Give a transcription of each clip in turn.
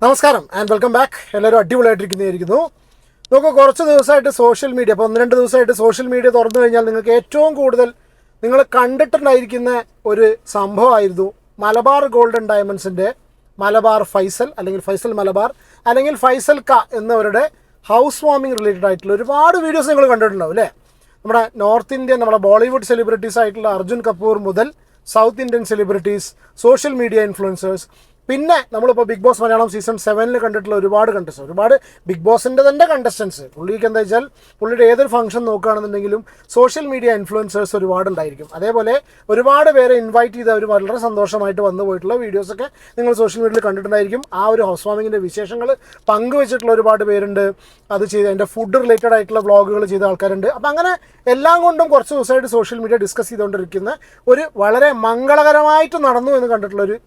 നമസ്കാരം and welcome back. എല്ലാവരും അടിപൊളിയായിട്ടിരിക്കുന്നതായിരിക്കുന്നു. നമുക്ക് കുറച്ച് ദിവസമായിട്ട് സോഷ്യൽ മീഡിയ, അപ്പോൾ 1-2 ദിവസമായിട്ട് സോഷ്യൽ മീഡിയ തുറന്നു കഴിഞ്ഞാൽ നിങ്ങൾക്ക് ഏറ്റവും കൂടുതൽ നിങ്ങൾ കണ്ടിട്ടുണ്ടായിരിക്കുന്ന ഒരു സംഭവമായിരുന്നു മലബാർ ഗോൾഡൻ ഡയമണ്ട്സിൻ്റെ മലബാർ ഫൈസൽ അല്ലെങ്കിൽ ഫൈസൽ മലബാർ അല്ലെങ്കിൽ ഫൈസൽ ക എന്നവരുടെ ഹൗസ് വാമിംഗ് റിലേറ്റഡ് ആയിട്ടുള്ള ഒരുപാട് വീഡിയോസ് നിങ്ങൾ കണ്ടിട്ടുണ്ടാവും അല്ലേ? നമ്മുടെ നോർത്ത് ഇന്ത്യൻ, നമ്മുടെ ബോളിവുഡ് സെലിബ്രിറ്റീസ് ആയിട്ടുള്ള അർജുൻ കപൂർ മുതൽ south Indian celebrities, social media influencers, പിന്നെ നമ്മളിപ്പോൾ ബിഗ് ബോസ് മലയാളം സീസൺ 7 കണ്ടിട്ടുള്ള ഒരുപാട് ബിഗ് ബോസിൻ്റെ തന്നെ കണ്ടസ്റ്റൻസ്. പുള്ളിക്ക് എന്താ വെച്ചാൽ പുള്ളിയുടെ ഏതൊരു ഫംഗ്ഷൻ നോക്കുകയാണെന്നുണ്ടെങ്കിലും സോഷ്യൽ മീഡിയ ഇൻഫ്ലുവൻസേഴ്സ് ഒരുപാടുണ്ടായിരിക്കും. അതേപോലെ ഒരുപാട് പേരെ ഇൻവൈറ്റ് ചെയ്ത് അവർ വളരെ സന്തോഷമായിട്ട് വന്നു പോയിട്ടുള്ള വീഡിയോസൊക്കെ നിങ്ങൾ സോഷ്യൽ മീഡിയയിൽ കണ്ടിട്ടുണ്ടായിരിക്കും. ആ ഒരു ഹൗസ് വാമിങ്ങിൻ്റെ വിശേഷങ്ങൾ പങ്കുവെച്ചിട്ടുള്ള ഒരുപാട് പേരുണ്ട്. അത് ചെയ്ത് അതിൻ്റെ ഫുഡ് റിലേറ്റഡ് ആയിട്ടുള്ള വ്ളോഗുകൾ ചെയ്ത ആൾക്കാരുണ്ട്. അപ്പം അങ്ങനെ എല്ലാം കൊണ്ടും കുറച്ച് ദിവസമായിട്ട് സോഷ്യൽ മീഡിയ ഡിസ്കസ് ചെയ്തുകൊണ്ടിരിക്കുന്ന ഒരു വളരെ മംഗളകരമായിട്ട് നടന്നു എന്ന് കണ്ടിട്ടുള്ളൊരു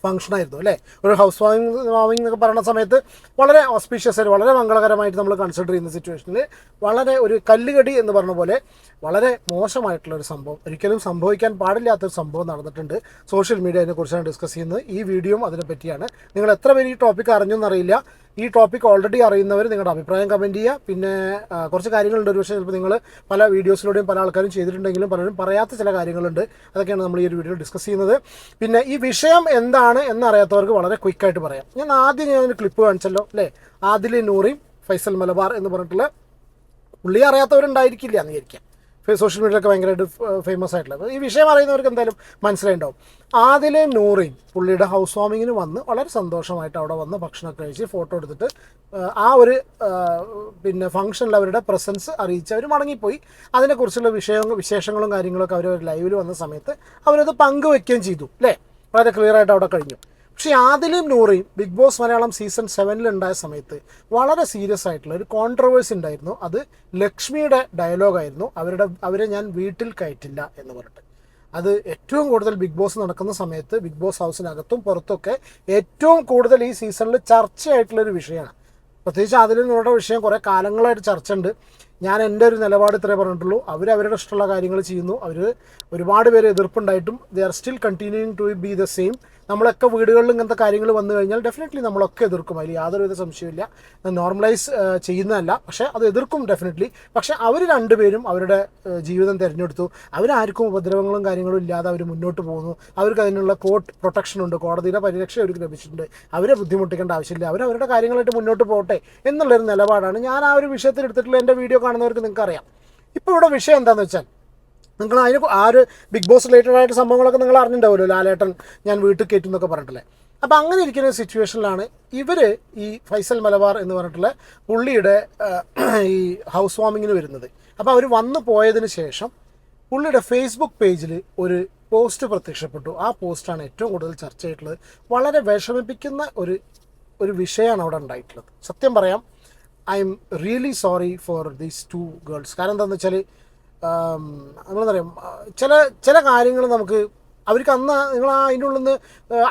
ഫംഗ്ഷനായിരുന്നു അല്ലേ? ഒരു ഹൗസ് വാമിംഗ് എന്നൊക്കെ പറയുന്ന സമയത്ത് വളരെ ഓസ്പീഷ്യസ് ആയിട്ട് വളരെ മംഗളകരമായിട്ട് നമ്മൾ കൺസിഡർ ചെയ്യുന്ന സിറ്റുവേഷനിൽ വളരെ ഒരു കല്ലുകടി എന്ന് പറഞ്ഞ പോലെ വളരെ മോശമായിട്ടുള്ളൊരു സംഭവം, ഒരിക്കലും സംഭവിക്കാൻ പാടില്ലാത്തൊരു സംഭവം നടന്നിട്ടുണ്ട്. സോഷ്യൽ മീഡിയ അതിനെക്കുറിച്ചാണ് ഡിസ്കസ് ചെയ്യുന്നത്. ഈ വീഡിയോയും അതിനെ പറ്റിയാണ്. നിങ്ങൾ എത്ര പേര് ഈ ടോപ്പിക്ക് അറിഞ്ഞു എന്നറിയില്ല. ഈ ടോപ്പിക് ഓൾറെഡി അറിയുന്നവർ നിങ്ങളുടെ അഭിപ്രായം കമൻറ്റ് ചെയ്യുക. പിന്നെ കുറച്ച് കാര്യങ്ങളുണ്ട്, ഒരു പക്ഷേ ചിലപ്പോൾ നിങ്ങൾ പല വീഡിയോസിലൂടെയും പല ആൾക്കാരും ചെയ്തിട്ടുണ്ടെങ്കിലും പലരും പറയാത്ത ചില കാര്യങ്ങളുണ്ട്. അതൊക്കെയാണ് നമ്മൾ ഈ ഒരു വീഡിയോയിൽ ഡിസ്കസ് ചെയ്യുന്നത്. പിന്നെ ഈ വിഷയം എന്താണ് എന്നറിയാത്തവർക്ക് വളരെ ക്വിക്കായിട്ട് പറയാം. ഞാനൊരു ക്ലിപ്പ് കാണിച്ചല്ലോ അല്ലേ? ആദിൽ നൂറിയും ഫൈസൽ മലബാർ എന്ന് പറഞ്ഞിട്ടുള്ള പുള്ളി അറിയാത്തവരുണ്ടായിരിക്കില്ല എന്ന് വിചാരിക്കാം. സോഷ്യൽ മീഡിയയിലൊക്കെ ഭയങ്കരമായിട്ട് ഫേമസ് ആയിട്ടുള്ളത് ഈ വിഷയം അറിയുന്നവർക്ക് എന്തായാലും മനസ്സിലായിട്ടുണ്ടാവും. ആദിലെ നൂറിൻ പുള്ളിയുടെ ഹൗസ് വാമിങ്ങിന് വന്ന് വളരെ സന്തോഷമായിട്ട് അവിടെ വന്ന് ഭക്ഷണമൊക്കെ കഴിച്ച് ഫോട്ടോ എടുത്തിട്ട് ആ ഒരു പിന്നെ ഫംഗ്ഷനിൽ അവരുടെ പ്രസൻസ് അറിയിച്ച് അവർ മടങ്ങിപ്പോയി. അതിനെക്കുറിച്ചുള്ള വിശേഷങ്ങളും കാര്യങ്ങളൊക്കെ അവർ ലൈവിൽ വന്ന സമയത്ത് അവരത് പങ്കുവെക്കുകയും ചെയ്തു അല്ലേ? വളരെ ക്ലിയർ ആയിട്ട് അവിടെ കഴിഞ്ഞു. പക്ഷേ ആദിലും നൂറയും ബിഗ് ബോസ് മലയാളം സീസൺ 7 ഉണ്ടായ സമയത്ത് വളരെ സീരിയസ് ആയിട്ടുള്ള ഒരു കോൺട്രവേഴ്സി ഉണ്ടായിരുന്നു. അത് ലക്ഷ്മിയുടെ ഡയലോഗായിരുന്നു. അവരെ ഞാൻ വീട്ടിൽ കയറ്റില്ല എന്ന് പറഞ്ഞിട്ട്. അത് ഏറ്റവും കൂടുതൽ ബിഗ് ബോസ് നടക്കുന്ന സമയത്ത് ബിഗ് ബോസ് ഹൗസിനകത്തും പുറത്തൊക്കെ ഏറ്റവും കൂടുതൽ ഈ സീസണിൽ ചർച്ചയായിട്ടുള്ളൊരു വിഷയമാണ്. പ്രത്യേകിച്ച് ആദിലും നൂറുടെ വിഷയം കുറേ കാലങ്ങളായിട്ട് ചർച്ച ഉണ്ട്. ഞാൻ എൻ്റെ ഒരു നിലപാട് ഇത്രേ പറഞ്ഞിട്ടുള്ളൂ. അവരവരുടെ ഇഷ്ടമുള്ള കാര്യങ്ങൾ ചെയ്യുന്നു. ഒരുപാട് പേര് എതിർപ്പുണ്ടായിട്ടും they are still continuing to be the same. നമ്മളൊക്കെ വീടുകളിൽ ഇങ്ങനത്തെ കാര്യങ്ങൾ വന്നു കഴിഞ്ഞാൽ ഡെഫിനറ്റ്ലി നമ്മളൊക്കെ എതിർക്കും. അതിൽ യാതൊരുവിധ സംശയമില്ല. നോർമലൈസ് ചെയ്യുന്നതല്ല, പക്ഷേ അത് എതിർക്കും ഡെഫിനറ്റ്ലി. പക്ഷേ അവർ രണ്ടുപേരും അവരുടെ ജീവിതം തിരഞ്ഞെടുത്തു. അവരാർക്കും ഉപദ്രവങ്ങളും കാര്യങ്ങളും ഇല്ലാതെ അവർ മുന്നോട്ട് പോകുന്നു. അവർക്ക് അതിനുള്ള കോർട്ട് പ്രൊട്ടക്ഷൻ ഉണ്ട്, കോടതിയുടെ പരിരക്ഷ അവർക്ക് ലഭിച്ചിട്ടുണ്ട്. അവരെ ബുദ്ധിമുട്ടിക്കേണ്ട ആവശ്യമില്ല. അവരവരുടെ കാര്യങ്ങളായിട്ട് മുന്നോട്ട് പോകട്ടെ എന്നുള്ളൊരു നിലപാടാണ് ഞാൻ ആ ഒരു വിഷയത്തിൽ എടുത്തിട്ടുള്ള. എൻ്റെ വീഡിയോ കാണുന്നവർക്ക് നിങ്ങൾക്ക് അറിയാം. ഇപ്പോൾ ഇവിടെ വിഷയം എന്താണെന്ന് വെച്ചാൽ, നിങ്ങൾ ആ ഒരു ബിഗ് ബോസ് റിലേറ്റഡ് ആയിട്ട് സംഭവങ്ങളൊക്കെ നിങ്ങൾ അറിഞ്ഞിട്ടുണ്ടാവുമല്ലോ. ലാലേട്ടൻ ഞാൻ വീട്ടിൽ കയറ്റും എന്നൊക്കെ പറഞ്ഞിട്ടില്ലേ? അപ്പോൾ അങ്ങനെ ഇരിക്കുന്ന സിറ്റുവേഷനിലാണ് ഇവർ ഈ ഫൈസൽ മലബാർ എന്ന് പറഞ്ഞിട്ടുള്ള പുള്ളിയുടെ ഈ ഹൗസ് വാമിങ്ങിന് വരുന്നത്. അപ്പോൾ അവർ വന്നു പോയതിന് ശേഷം പുള്ളിയുടെ ഫേസ്ബുക്ക് പേജിൽ ഒരു പോസ്റ്റ് പ്രത്യക്ഷപ്പെട്ടു. ആ പോസ്റ്റാണ് ഏറ്റവും കൂടുതൽ ചർച്ച ചെയ്തിട്ടുള്ളത്. വളരെ വിഷമിപ്പിക്കുന്ന ഒരു വിഷയമാണ് അവിടെ ഉണ്ടായിട്ടുള്ളത്. സത്യം പറയാം, I am really sorry for these 2 girls. കാരണം എന്താണെന്ന് വെച്ചാൽ നമ്മളെന്താ പറയുക, ചില കാര്യങ്ങൾ നമുക്ക് അവർക്ക് അന്ന് നിങ്ങൾ അതിൻ്റെ ഉള്ളിൽ നിന്ന്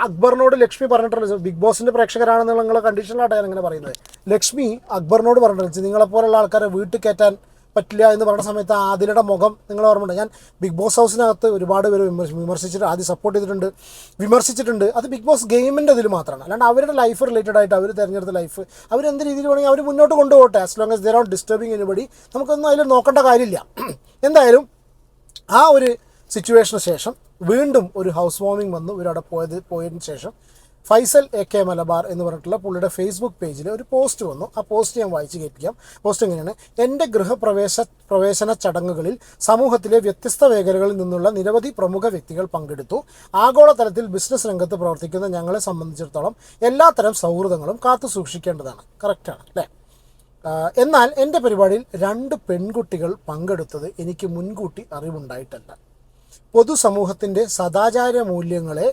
അക്ബറിനോട് ലക്ഷ്മി പറഞ്ഞിട്ടുള്ളത്, ബിഗ് ബോസിൻ്റെ പ്രേക്ഷകരാണെന്നുള്ള നിങ്ങളെ കണ്ടീഷനിലായിട്ടാണ് ഞാൻ അങ്ങനെ പറയുന്നത്. ലക്ഷ്മി അക്ബറിനോട് പറഞ്ഞിട്ടുണ്ട് നിങ്ങളെപ്പോലുള്ള ആൾക്കാരെ വീട്ടിൽ കയറ്റാൻ പറ്റില്ല എന്ന് പറഞ്ഞ സമയത്ത് ആദിലയുടെ മുഖം നിങ്ങൾ ഓർമ്മയുണ്ട്. ഞാൻ ബിഗ് ബോസ് ഹൗസിനകത്ത് ഒരുപാട് പേര് വിമർശിച്ചിട്ട് ആദ്യം സപ്പോർട്ട് ചെയ്തിട്ടുണ്ട്, വിമർശിച്ചിട്ടുണ്ട്. അത് ബിഗ് ബോസ് ഗെയിമിൻ്റെ ഇതിൽ മാത്രമാണ്. അല്ലാണ്ട് അവരുടെ ലൈഫ് റിലേറ്റഡ് ആയിട്ട് അവർ തിരഞ്ഞെടുത്ത ലൈഫ് അവരെന്ത് രീതിയിൽ വേണമെങ്കിൽ അവർ മുന്നോട്ട് കൊണ്ടുപോകട്ടെ. As long as they are not disturbing anybody. നമുക്കൊന്നും അതിൽ നോക്കേണ്ട കാര്യമില്ല. എന്തായാലും ആ ഒരു സിറ്റുവേഷന് ശേഷം വീണ്ടും ഒരു ഹൗസ് വാമിംഗ് വന്നു. ഇവരവിടെ പോയതിന് ശേഷം ഫൈസൽ AK മലബാർ എന്ന് പറഞ്ഞിട്ടുള്ള പുള്ളിയുടെ ഫേസ്ബുക്ക് പേജിൽ ഒരു പോസ്റ്റ് വന്നു. ആ പോസ്റ്റ് ഞാൻ വായിച്ച് കേൾപ്പിക്കാം. പോസ്റ്റ് എങ്ങനെയാണ്: എൻ്റെ പ്രവേശന ചടങ്ങുകളിൽ സമൂഹത്തിലെ വ്യത്യസ്ത മേഖലകളിൽ നിന്നുള്ള നിരവധി പ്രമുഖ വ്യക്തികൾ പങ്കെടുത്തു. ആഗോളതലത്തിൽ ബിസിനസ് രംഗത്ത് പ്രവർത്തിക്കുന്ന ഞങ്ങളെ സംബന്ധിച്ചിടത്തോളം എല്ലാത്തരം സൗഹൃദങ്ങളും കാത്തു സൂക്ഷിക്കേണ്ടതാണ്. കറക്റ്റാണ് അല്ലേ? എന്നാൽ എൻ്റെ പരിപാടിയിൽ 2 പെൺകുട്ടികൾ പങ്കെടുത്തത് എനിക്ക് മുൻകൂട്ടി അറിവുണ്ടായിട്ടല്ല. പൊതുസമൂഹത്തിൻ്റെ സദാചാര മൂല്യങ്ങളെ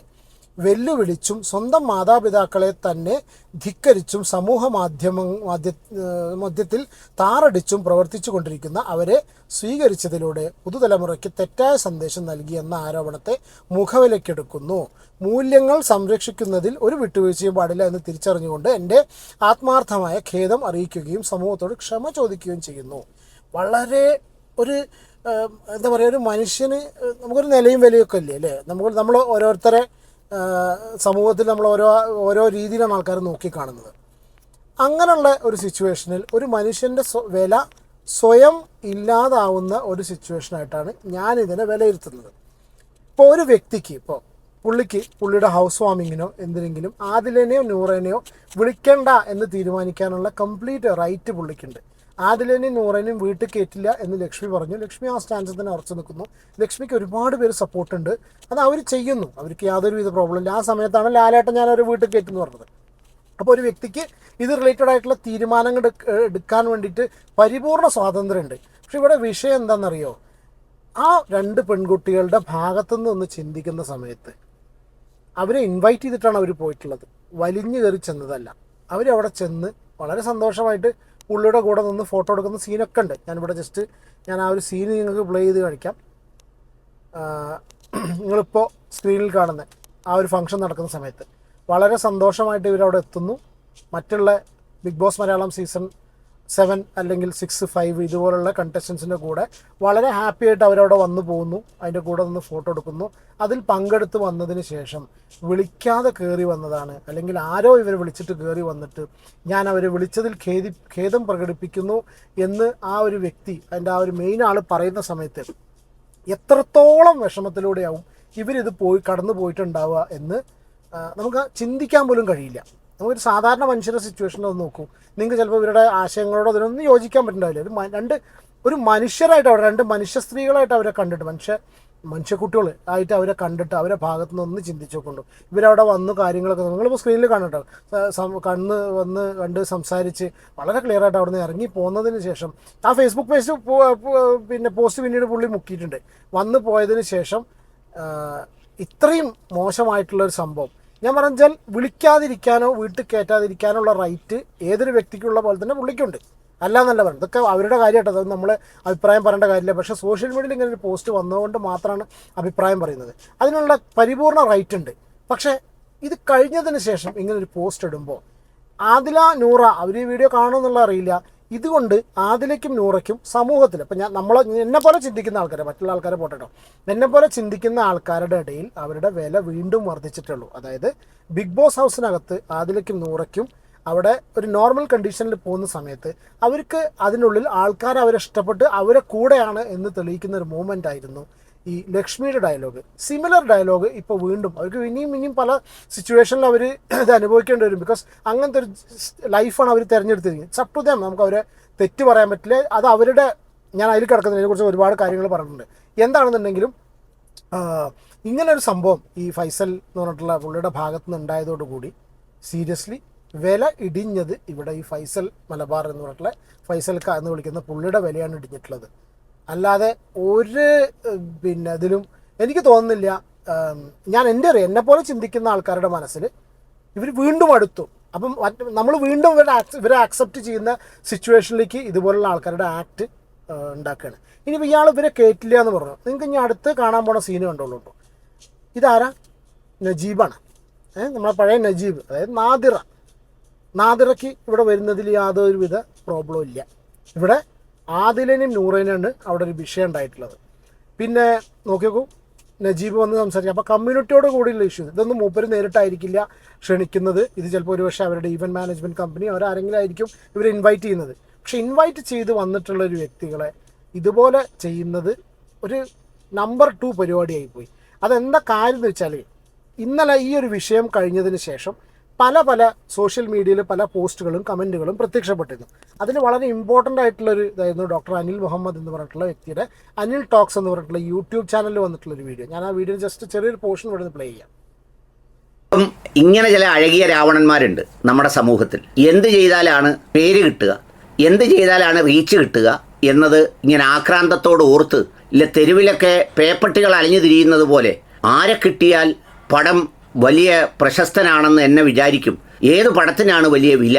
വെല്ലുവിളിച്ചും സ്വന്തം മാതാപിതാക്കളെ തന്നെ ധിക്കരിച്ചും സമൂഹ മധ്യത്തിൽ താറടിച്ചും പ്രവർത്തിച്ചു കൊണ്ടിരിക്കുന്ന അവരെ സ്വീകരിച്ചതിലൂടെ പുതുതലമുറയ്ക്ക് തെറ്റായ സന്ദേശം നൽകിയെന്ന ആരോപണത്തെ മുഖവിലക്കെടുക്കുന്നു. മൂല്യങ്ങൾ സംരക്ഷിക്കുന്നതിൽ ഒരു വിട്ടുവീഴ്ചയും പാടില്ല എന്ന് തിരിച്ചറിഞ്ഞുകൊണ്ട് എൻ്റെ ആത്മാർത്ഥമായ ഖേദം അറിയിക്കുകയും സമൂഹത്തോട് ക്ഷമ ചോദിക്കുകയും ചെയ്യുന്നു. വളരെ എന്താ പറയുക, ഒരു മനുഷ്യന് നമുക്കൊരു നിലയും വിലയൊക്കെ ഇല്ലേ അല്ലേ? നമ്മൾ ഓരോരുത്തരെ സമൂഹത്തിൽ നമ്മൾ ഓരോ രീതിയിലാണ് ആൾക്കാർ നോക്കിക്കാണുന്നത്. അങ്ങനെയുള്ള ഒരു സിറ്റുവേഷനിൽ ഒരു മനുഷ്യൻ്റെ വില സ്വയം ഇല്ലാതാവുന്ന ഒരു സിറ്റുവേഷനായിട്ടാണ് ഞാനിതിനെ വിലയിരുത്തുന്നത്. ഇപ്പോൾ ഒരു വ്യക്തിക്ക് പുള്ളിയുടെ ഹൗസ് വാമിങ്ങിനോ എന്തിനെങ്കിലും ആദിലിനെയോ നൂറേനെയോ വിളിക്കണ്ട എന്ന് തീരുമാനിക്കാനുള്ള കംപ്ലീറ്റ് റൈറ്റ് പുള്ളിക്കുണ്ട്. ആദിലിനെയും നൂറേനെയും വീട്ടിൽ കയറ്റില്ല എന്ന് ലക്ഷ്മി പറഞ്ഞു. ലക്ഷ്മി ആ സ്റ്റാൻസിൽ തന്നെ ഉറച്ചു നിൽക്കുന്നു. ലക്ഷ്മിക്ക് ഒരുപാട് പേര് സപ്പോർട്ടുണ്ട്. അത് അവർ ചെയ്യുന്നു, അവർക്ക് യാതൊരുവിധ പ്രോബ്ലം ഇല്ല. ആ സമയത്താണ് ലാലേട്ടൻ ഞാനൊരു വീട്ടിൽ കയറ്റുന്നു പറഞ്ഞത്. അപ്പോൾ ഒരു വ്യക്തിക്ക് ഇത് റിലേറ്റഡ് ആയിട്ടുള്ള തീരുമാനങ്ങൾ എടുക്കാൻ വേണ്ടിയിട്ട് പരിപൂർണ സ്വാതന്ത്ര്യമുണ്ട്. പക്ഷെ ഇവിടെ വിഷയം എന്താണെന്നറിയോ, ആ 2 പെൺകുട്ടികളുടെ ഭാഗത്തുനിന്ന് ഒന്ന് ചിന്തിക്കുന്ന സമയത്ത് അവരെ ഇൻവൈറ്റ് ചെയ്തിട്ടാണ് അവർ പോയിട്ടുള്ളത്, വലിഞ്ഞു കയറി ചെന്നതല്ല. അവരവിടെ ചെന്ന് വളരെ സന്തോഷമായിട്ട് പുള്ളിയുടെ കൂടെ നിന്ന് ഫോട്ടോ എടുക്കുന്ന സീനൊക്കെ ഉണ്ട്. ഞാൻ ആ ഒരു സീൻ നിങ്ങൾക്ക് പ്ലേ ചെയ്ത് കാണിക്കാം. നിങ്ങളിപ്പോൾ സ്ക്രീനിൽ കാണുന്ന ആ ഒരു ഫംഗ്ഷൻ നടക്കുന്ന സമയത്ത് വളരെ സന്തോഷമായിട്ട് ഇവരവിടെ എത്തുന്നു. മറ്റുള്ള ബിഗ് ബോസ് മലയാളം സീസൺ 7 അല്ലെങ്കിൽ 6, 5 ഇതുപോലുള്ള കണ്ടസ്റ്റൻസിൻ്റെ കൂടെ വളരെ ഹാപ്പി ആയിട്ട് അവരവിടെ വന്നു പോകുന്നു. അതിൻ്റെ കൂടെ നിന്ന് ഫോട്ടോ എടുക്കുന്നു. അതിൽ പങ്കെടുത്ത് വന്നതിന് ശേഷം വിളിക്കാതെ കയറി വന്നതാണ്, അല്ലെങ്കിൽ ആരോ ഇവരെ വിളിച്ചിട്ട് കയറി വന്നിട്ട് ഞാൻ അവരെ വിളിച്ചതിൽ ഖേദം പ്രകടിപ്പിക്കുന്നു എന്ന് ആ ഒരു വ്യക്തി, അതിൻ്റെ ആ ഒരു മെയിൻ ആൾ പറയുന്ന സമയത്ത് എത്രത്തോളം വിഷമത്തിലൂടെയാവും ഇവരിത് കടന്നു പോയിട്ടുണ്ടാവുക എന്ന് നമുക്ക് ചിന്തിക്കാൻ പോലും കഴിയില്ല. നമുക്കൊരു സാധാരണ മനുഷ്യരുടെ സിറ്റുവേഷനിൽ ഒന്ന് നോക്കൂ. നിങ്ങൾക്ക് ചിലപ്പോൾ ഇവരുടെ ആശയങ്ങളോട് അതിനൊന്നും യോജിക്കാൻ പറ്റുന്നുണ്ടാവില്ല. ഒരു മനുഷ്യരായിട്ട് അവിടെ 2 മനുഷ്യ സ്ത്രീകളായിട്ട് അവരെ കണ്ടിട്ട് മനുഷ്യക്കുട്ടികൾ ആയിട്ട് അവരെ കണ്ടിട്ട് അവരെ ഭാഗത്തു നിന്ന് ഒന്ന് ചിന്തിച്ചു കൊണ്ടു. ഇവരവിടെ വന്നു കാര്യങ്ങളൊക്കെ നിങ്ങളിപ്പോൾ സ്ക്രീനിൽ കാണട്ടോ, കണ്ട് സംസാരിച്ച് വളരെ ക്ലിയർ ആയിട്ട് അവിടെ നിന്ന് ഇറങ്ങി പോകുന്നതിന് ശേഷം ആ ഫേസ്ബുക്ക് പോസ്റ്റ് പിന്നീട് പുള്ളി മുക്കിയിട്ടുണ്ട്. വന്നു പോയതിന് ശേഷം ഇത്രയും മോശമായിട്ടുള്ളൊരു സംഭവം ഞാൻ പറഞ്ഞാൽ വിളിക്കാതിരിക്കാനോ വീട്ടിൽ കയറ്റാതിരിക്കാനുള്ള റൈറ്റ് ഏതൊരു വ്യക്തിക്കുള്ള പോലെ തന്നെ പുള്ളിക്കുണ്ട്. അല്ലാന്നല്ല പറയുന്നത്, ഇതൊക്കെ അവരുടെ കാര്യമായിട്ട്, അത് നമ്മൾ അഭിപ്രായം പറയേണ്ട കാര്യമില്ല. പക്ഷേ സോഷ്യൽ മീഡിയയിൽ ഇങ്ങനെ ഒരു പോസ്റ്റ് വന്നതുകൊണ്ട് മാത്രമാണ് അഭിപ്രായം പറയുന്നത്. അതിനുള്ള പരിപൂർണ റൈറ്റ് ഉണ്ട്. പക്ഷേ ഇത് കഴിഞ്ഞതിന് ശേഷം ഇങ്ങനൊരു പോസ്റ്റ് ഇടുമ്പോൾ ആദില, നൂറ അവർ ഈ വീഡിയോ കാണുമെന്നുള്ള അറിയില്ല. ഇതുകൊണ്ട് ആദിലയ്ക്കും നൂറയ്ക്കും സമൂഹത്തിൽ ഇപ്പം എന്നെപ്പോലെ ചിന്തിക്കുന്ന ആൾക്കാരെ, മറ്റുള്ള ആൾക്കാരെ പോട്ടോ, എന്നെപ്പോലെ ചിന്തിക്കുന്ന ആൾക്കാരുടെ ഇടയിൽ അവരുടെ വില വീണ്ടും വർദ്ധിച്ചിട്ടുള്ളൂ. അതായത് ബിഗ് ബോസ് ഹൗസിനകത്ത് ആദിലയ്ക്കും നൂറയ്ക്കും അവിടെ ഒരു നോർമൽ കണ്ടീഷനിൽ പോകുന്ന സമയത്ത് അവർക്ക് അതിനുള്ളിൽ ആൾക്കാർ അവരെ ഇഷ്ടപ്പെട്ട് അവരെ കൂടെയാണ് എന്ന് തെളിയിക്കുന്ന ഒരു മൂമെൻ്റ് ആയിരുന്നു ഈ ലക്ഷ്മിയുടെ ഡയലോഗ്. സിമിലർ ഡയലോഗ് ഇപ്പോൾ വീണ്ടും അവർക്ക് ഇനിയും പല സിറ്റുവേഷനിൽ അവർ ഇത് അനുഭവിക്കേണ്ടി വരും. ബിക്കോസ് അങ്ങനത്തെ ഒരു ലൈഫാണ് അവർ തിരഞ്ഞെടുത്തിരിക്കുന്നത്. It's up to them. നമുക്ക് അവരെ തെറ്റ് പറയാൻ പറ്റില്ല. അത് അവരുടെ, ഞാൻ അതിൽ കിടക്കുന്നതിനെക്കുറിച്ച് ഒരുപാട് കാര്യങ്ങൾ പറഞ്ഞിട്ടുണ്ട്. എന്താണെന്നുണ്ടെങ്കിലും ഇങ്ങനൊരു സംഭവം ഈ ഫൈസൽ എന്ന് പറഞ്ഞിട്ടുള്ള പുള്ളിയുടെ ഭാഗത്തു നിന്ന് ഉണ്ടായതോടുകൂടി സീരിയസ്ലി വില ഇടിഞ്ഞത് ഇവിടെ ഈ ഫൈസൽ മലബാർ എന്ന് പറഞ്ഞിട്ടുള്ള ഫൈസൽക്ക എന്ന് വിളിക്കുന്ന പുള്ളിയുടെ വിലയാണ് ഇടിഞ്ഞിട്ടുള്ളത്. അല്ലാതെ ഒരു ഇതിലും എനിക്ക് തോന്നുന്നില്ല. ഞാൻ എന്നെപ്പോലെ ചിന്തിക്കുന്ന ആൾക്കാരുടെ മനസ്സിൽ ഇവർ വീണ്ടും അടുത്തു. അപ്പം നമ്മൾ വീണ്ടും ഇവരെ ആക്സെപ്റ്റ് ചെയ്യുന്ന സിറ്റുവേഷനിലേക്ക് ഇതുപോലുള്ള ആൾക്കാരുടെ ആക്ട് ഉണ്ടാക്കുകയാണ്. ഇനിയിപ്പോൾ ഇയാൾ ഇവരെ കയറ്റില്ല എന്ന് പറഞ്ഞു. നിങ്ങൾക്ക് ഇനി അടുത്ത് കാണാൻ പോണ സീന് കണ്ടോളൂ. ഇതാരാ? നജീബാണ്. നമ്മളെ പഴയ നജീബ്, അതായത് നാദിറയ്ക്ക് ഇവിടെ വരുന്നതിൽ യാതൊരുവിധ പ്രോബ്ലം ഇല്ല. ഇവിടെ ആദിലിനെയും നൂറേനാണ് അവിടെ ഒരു വിഷയം ഉണ്ടായിട്ടുള്ളത്. പിന്നെ നോക്കിയോക്കൂ, നജീബ് വന്ന് സംസാരിക്കുക. അപ്പോൾ കമ്മ്യൂണിറ്റിയോട് കൂടിയുള്ള ഇഷ്യൂ ഇതൊന്നും മൂപ്പര് നേരിട്ടായിരിക്കില്ല ക്ഷണിക്കുന്നത്. ഇത് ചിലപ്പോൾ ഒരുപക്ഷെ അവരുടെ ഈവൻറ്റ് മാനേജ്മെൻറ്റ് കമ്പനി അവരാരെങ്കിലും ആയിരിക്കും ഇവർ ഇൻവൈറ്റ് ചെയ്യുന്നത്. പക്ഷെ ഇൻവൈറ്റ് ചെയ്ത് വന്നിട്ടുള്ള ഒരു വ്യക്തികളെ ഇതുപോലെ ചെയ്യുന്നത് ഒരു നമ്പർ 2 പരിപാടിയായിപ്പോയി. അതെന്താ കാര്യം എന്ന് വെച്ചാൽ, ഇന്നലെ ഈ ഒരു വിഷയം കഴിഞ്ഞതിന് ശേഷം പല സോഷ്യൽ മീഡിയയിൽ പല പോസ്റ്റുകളും കമൻറ്റുകളും പ്രത്യക്ഷപ്പെട്ടിരുന്നു. അതിൽ വളരെ ഇമ്പോർട്ടൻ്റ് ആയിട്ടുള്ളൊരു ഇതായിരുന്നു ഡോക്ടർ അനിൽ മുഹമ്മദ് എന്ന് പറഞ്ഞിട്ടുള്ള വ്യക്തിയുടെ അനിൽ ടോക്സ് എന്ന് പറഞ്ഞിട്ടുള്ള യൂട്യൂബ് ചാനലിൽ വന്നിട്ടുള്ളൊരു വീഡിയോ. ഞാൻ ആ വീഡിയോ ജസ്റ്റ് ചെറിയൊരു പോർഷൻ ഇവിടെ നിന്ന് പ്ലേ ചെയ്യാം. ഇങ്ങനെ ചില അഴകിയ രാവണന്മാരുണ്ട് നമ്മുടെ സമൂഹത്തിൽ. എന്ത് ചെയ്താലാണ് പേര് കിട്ടുക, എന്ത് ചെയ്താലാണ് റീച്ച് കിട്ടുക എന്നത് ഇങ്ങനെ ആക്രാന്തത്തോട് ഓർത്ത് ഇല്ല തെരുവിലൊക്കെ പേപ്പട്ടികൾ അലിഞ്ഞു തിരിയുന്നത് പോലെ ആരെ കിട്ടിയാൽ പടം വലിയ പ്രശസ്തനാണെന്ന് എന്നെ വിചാരിക്കും. ഏത് പടത്തിനാണ് വലിയ വില,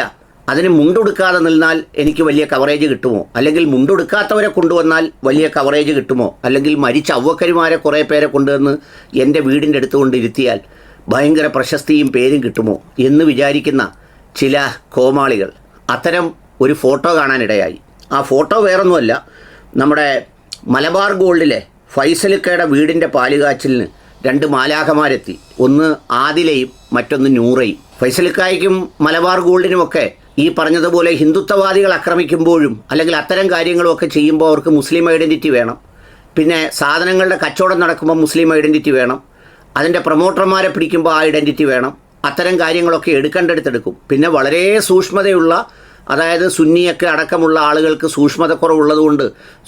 അതിന് മുണ്ടുടുക്കാതെ നിന്നാൽ എനിക്ക് വലിയ കവറേജ് കിട്ടുമോ, അല്ലെങ്കിൽ മുണ്ടുടുക്കാത്തവരെ കൊണ്ടുവന്നാൽ വലിയ കവറേജ് കിട്ടുമോ, അല്ലെങ്കിൽ മരിച്ച അവ്വക്കരിമാരെ കുറേ പേരെ കൊണ്ടുവന്ന് എൻ്റെ വീടിൻ്റെ അടുത്ത് കൊണ്ടിരുത്തിയാൽ ഭയങ്കര പ്രശസ്തിയും പേരും കിട്ടുമോ എന്ന് വിചാരിക്കുന്ന ചില കോമാളികൾ അത്തരം ഒരു ഫോട്ടോ കാണാനിടയായി. ആ ഫോട്ടോ വേറൊന്നുമല്ല, നമ്മുടെ മലബാർ ഗോൾഡിലെ ഫൈസലിക്കയുടെ വീടിൻ്റെ പാലുകാച്ചിലിന് രണ്ട് മാലാഖമാരെത്തി. ഒന്ന് ആദിലയും മറ്റൊന്ന് നൂറയും. ഫൈസലിക്കായ്ക്കും മലബാർ ഗോൾഡിനുമൊക്കെ ഈ പറഞ്ഞതുപോലെ ഹിന്ദുത്വവാദികൾ ആക്രമിക്കുമ്പോഴും അല്ലെങ്കിൽ അത്തരം കാര്യങ്ങളുമൊക്കെ ചെയ്യുമ്പോൾ അവർക്ക് മുസ്ലിം ഐഡൻറ്റിറ്റി വേണം. പിന്നെ സാധനങ്ങളുടെ കച്ചവടം നടക്കുമ്പോൾ മുസ്ലിം ഐഡൻറ്റിറ്റി വേണം. അതിൻ്റെ പ്രൊമോട്ടർമാരെ പിടിക്കുമ്പോൾ ആ ഐഡൻറ്റിറ്റി വേണം. അത്തരം കാര്യങ്ങളൊക്കെ എടുക്കേണ്ടടുത്തെടുക്കും. പിന്നെ വളരെ സൂക്ഷ്മതയുള്ള, അതായത് സുന്നിയൊക്കെ അടക്കമുള്ള ആളുകൾക്ക് സൂക്ഷ്മതക്കുറവുള്ളതുകൊണ്ട്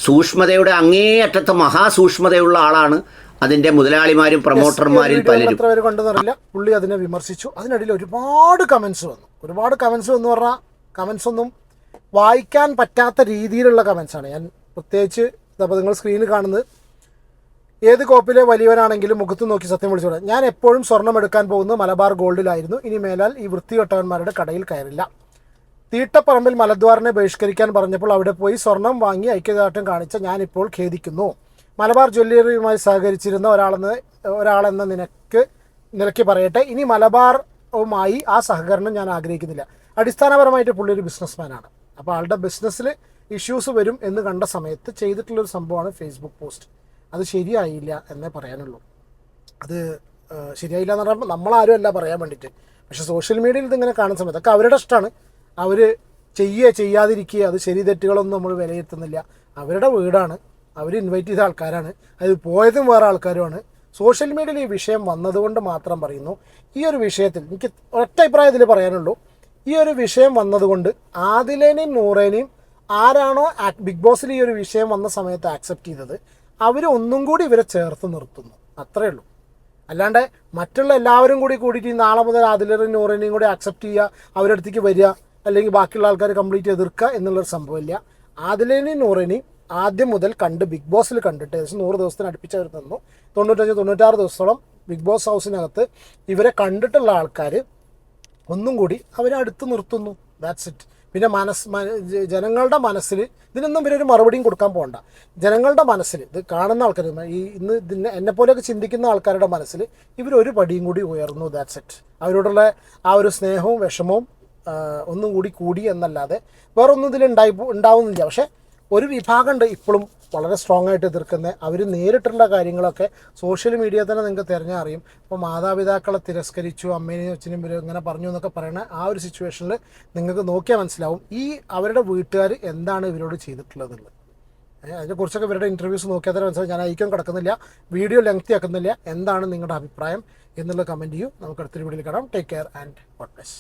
സൂക്ഷ്മതയുടെ അങ്ങേയറ്റത്തെ മഹാസൂക്ഷ്മതയുള്ള ആളാണ് അതിൻ്റെ മുതലാളിമാരും പ്രൊമോട്ടർമാരിൽ പലരും. എത്ര പേര് കണ്ടെന്നറിയില്ല. പുള്ളി അതിനെ വിമർശിച്ചു. അതിനിടയിൽ ഒരുപാട് കമൻസ് വന്നു. എന്ന് പറഞ്ഞാൽ കമൻസ് ഒന്നും വായിക്കാൻ പറ്റാത്ത രീതിയിലുള്ള കമൻസാണ്. ഞാൻ പ്രത്യേകിച്ച് അപ്പോൾ നിങ്ങൾ സ്ക്രീനിൽ കാണുന്നത്, ഏത് കോപ്പിലെ വലിയവനാണെങ്കിലും മുഖത്ത് നോക്കി സത്യം വിളിച്ചു പറയാം. ഞാൻ എപ്പോഴും സ്വർണം എടുക്കാൻ പോകുന്നത് മലബാർ ഗോൾഡിലായിരുന്നു. ഇനി മേലാൽ ഈ വൃത്തികെട്ടവന്മാരുടെ കടയിൽ കയറില്ല. തീട്ടപ്പറമ്പിൽ മലദ്വാറിനെ ബഹിഷ്കരിക്കാൻ പറഞ്ഞപ്പോൾ അവിടെ പോയി സ്വർണം വാങ്ങി ഐക്യദാർഢ്യം കാണിച്ച ഞാനിപ്പോൾ ഖേദിക്കുന്നു. മലബാർ ജ്വല്ലറിയുമായി സഹകരിച്ചിരുന്ന ഒരാളെന്ന നിലയ്ക്ക് പറയട്ടെ, ഇനി മലബാറുമായി ആ സഹകരണം ഞാൻ ആഗ്രഹിക്കുന്നില്ല. അടിസ്ഥാനപരമായിട്ട് പുള്ളി ഒരു ബിസിനസ്മാനാണ്. അപ്പോൾ ആളുടെ ബിസിനസ്സിൽ ഇഷ്യൂസ് വരും എന്ന് കണ്ട സമയത്ത് ചെയ്തിട്ടുള്ളൊരു സംഭവമാണ് ഫേസ്ബുക്ക് പോസ്റ്റ്. അത് ശരിയായില്ല എന്നേ പറയാനുള്ളൂ. അത് ശരിയായില്ല എന്ന് പറയുമ്പോൾ നമ്മളാരും അല്ല പറയാൻ വേണ്ടിയിട്ട്. പക്ഷേ സോഷ്യൽ മീഡിയയിൽ ഇതിങ്ങനെ കാണുന്ന സമയത്തൊക്കെ അവരുടെ ഇഷ്ടമാണ്. അവർ ചെയ്യാതിരിക്കുക, അത് ശരി തെറ്റുകളൊന്നും നമ്മൾ വിലയിരുത്തുന്നില്ല. അവരുടെ വീടാണ്, അവർ ഇൻവൈറ്റ് ചെയ്ത ആൾക്കാരാണ്, അത് പോയതും വേറെ ആൾക്കാരുമാണ്. സോഷ്യൽ മീഡിയയിൽ ഈ വിഷയം വന്നതുകൊണ്ട് മാത്രം പറയുന്നു. ഈ ഒരു വിഷയത്തിൽ എനിക്ക് ഒറ്റ അഭിപ്രായത്തിൽ പറയാനുള്ളൂ. ഈ ഒരു വിഷയം വന്നതുകൊണ്ട് ആദിലേനെയും നൂറേനെയും ആരാണോ ബിഗ് ബോസിൽ ഈ ഒരു വിഷയം വന്ന സമയത്ത് ആക്സെപ്റ്റ് ചെയ്തത്, അവർ ഒന്നും കൂടി ഇവരെ ചേർത്ത് നിർത്തുന്നു. അത്രയേ ഉള്ളൂ. അല്ലാണ്ട് മറ്റുള്ള എല്ലാവരും കൂടിയിട്ട് നാളെ മുതൽ ആദിലേനെയും നൂറേനെയും കൂടി ആക്സെപ്റ്റ് ചെയ്യുക, അവരുടെ അടുത്തേക്ക് വരിക, അല്ലെങ്കിൽ ബാക്കിയുള്ള ആൾക്കാർ കംപ്ലീറ്റ് എതിർക്കുക എന്നുള്ളൊരു സംഭവമില്ല. ആദിലേനെയും നൂറേനെയും ആദ്യം മുതൽ ബിഗ് ബോസിൽ കണ്ടിട്ട് ഏകദേശം 100 ദിവസത്തിന് അടുപ്പിച്ച് അവർ തന്നു. 95-96 ദിവസത്തോളം ബിഗ് ബോസ് ഹൗസിനകത്ത് ഇവരെ കണ്ടിട്ടുള്ള ആൾക്കാർ ഒന്നും കൂടി അവരെ അടുത്ത് നിർത്തുന്നു. That's it. പിന്നെ ജനങ്ങളുടെ മനസ്സിൽ ഇതിനൊന്നും ഇവരൊരു മറുപടിയും കൊടുക്കാൻ പോകണ്ട. ജനങ്ങളുടെ മനസ്സിൽ ഇത് കാണുന്ന ആൾക്കാർ, എന്നെപ്പോലെയൊക്കെ ചിന്തിക്കുന്ന ആൾക്കാരുടെ മനസ്സിൽ ഇവരൊരു പടിയും കൂടി ഉയർന്നു. That's it. അവരോടുള്ള ആ ഒരു സ്നേഹവും വിഷമവും ഒന്നും കൂടി എന്നല്ലാതെ വേറൊന്നും ഇതിൽ ഉണ്ടാവുന്നില്ല. പക്ഷേ ഒരു വിഭാഗമുണ്ട് ഇപ്പോഴും വളരെ സ്ട്രോങ് ആയിട്ട് എതിർക്കുന്നത്. അവർ നേരിട്ടുള്ള കാര്യങ്ങളൊക്കെ സോഷ്യൽ മീഡിയ തന്നെ നിങ്ങൾക്ക് തിരഞ്ഞാൽ അറിയും. ഇപ്പോൾ മാതാപിതാക്കളെ തിരസ്കരിച്ചു, അമ്മേനെയും അച്ഛനും ഇവർ ഇങ്ങനെ പറഞ്ഞു എന്നൊക്കെ പറയുന്ന ആ ഒരു സിറ്റുവേഷനിൽ നിങ്ങൾക്ക് നോക്കിയാൽ മനസ്സിലാവും ഈ അവരുടെ വീട്ടുകാർ എന്താണ് ഇവരോട് ചെയ്തിട്ടുള്ളതെന്നുള്ളത്. അതിനെക്കുറിച്ചൊക്കെ ഇവരുടെ ഇൻ്റർവ്യൂസ് നോക്കിയാൽ തന്നെ മനസ്സിലാവും. ഞാൻ അയക്കാൻ കിടക്കുന്നില്ല, വീഡിയോ ലെങ്തി ആക്കുന്നില്ല. എന്താണ് നിങ്ങളുടെ അഭിപ്രായം എന്നുള്ളത് കമൻറ്റ് ചെയ്യൂ. നമുക്ക് അടുത്തൊരു വീഡിയോയിൽ കാണാം. Take care and God bless.